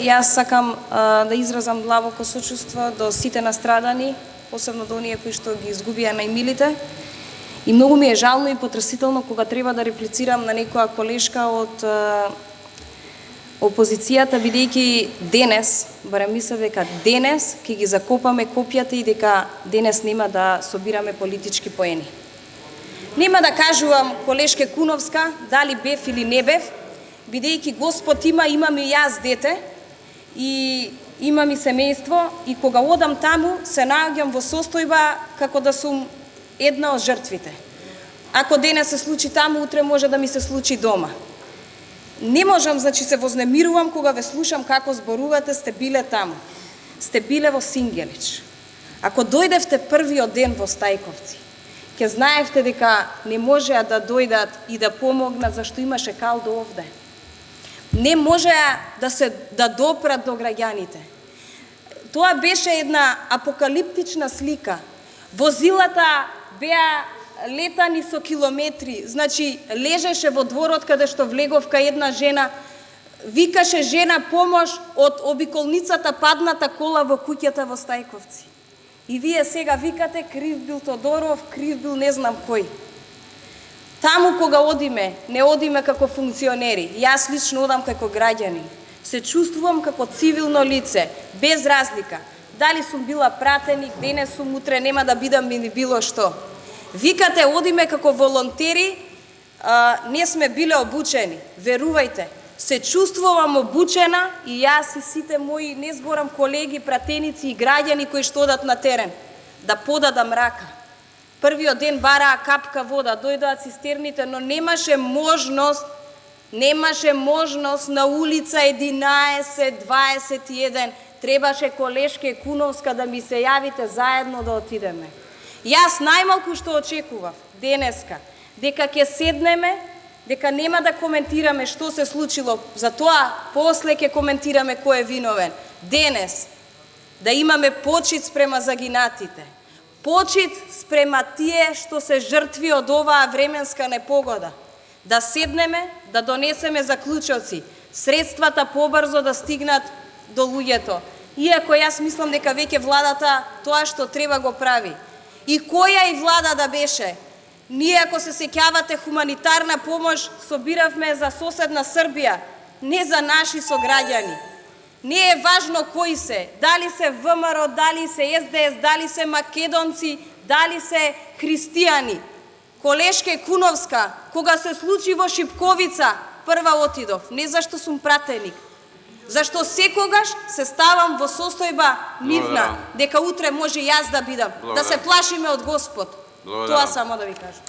Јас сакам да изразам длабоко сочувство до сите настрадани, посебно до оние кои што ги изгубија најмилите. И многу ми е жално и потресително кога треба да реплицирам на некоја колешка од опозицијата, бидејќи денес, барем мисля дека денес ќе ги закопаме копјата и дека денес нема да собираме политички поени. Нема да кажувам, колешке Куновска, дали бев или не бев, бидејќи Господ имам и јас дете, и имам и семејство, и кога одам таму се наоѓам во состојба како да сум една од жртвите. Ако денес се случи таму, утре може да ми се случи дома. Не можам, значи се вознемирувам кога ве слушам како зборувате, сте биле таму. Сте биле во Сингелич. Ако дојдевте првиот ден во Стајковци, ќе знаевте дека не можеа да дојдат и да помогнат зашто имаше калдо овде. Не можеа да допрат до граѓаните. Тоа беше една апокалиптична слика. Возилата беа летани со километри, значи лежеше во дворот каде што влеговка една жена, викаше жена помош, од обиколницата падната кола во куќата во Стајковци. И вие сега викате крив бил Тодоров, крив бил не знам кој. Таму кога одиме, не одиме како функционери. Јас лично одам како граѓани. Се чувствувам како цивилно лице, без разлика. Дали сум била пратеник, денес сум, утре нема да бидам или било што. Викате, одиме како волонтери, не сме биле обучени. Верувајте, се чувствувам обучена и јас и сите мои, не зборам колеги, пратеници и граѓани кои што одат на терен, да подадам рака. Првиот ден бараа капка вода, дојдоа цистерните, но немаше можност на улица 11-21, требаше колешке Куновска да ми се јавите заедно да отидеме. Јас најмалку што очекував денеска, дека ќе седнеме, дека нема да коментираме што се случило, затоа после ќе коментираме кој е виновен. Денес да имаме почит спрема загинатите, почит спрема тие што се жртви од оваа временска непогода. Да седнеме, да донесеме заклучоци, средствата побрзо да стигнат до луѓето. Иако јас мислам дека веќе владата тоа што треба го прави. И која и влада да беше, ние ако се сеќавате хуманитарна помош собиравме за соседна Србија, не за наши сограѓани. Не е важно кои се, дали се ВМРО, дали се СДС, дали се македонци, дали се христијани. Колешке Куновска, кога се случи во Шипковица, прва отидов, не зашто сум пратеник, зашто секогаш се ставам во состојба нивна, дека утре може јас да бидам, да се плашиме од Господ. Тоа само да ви кажам.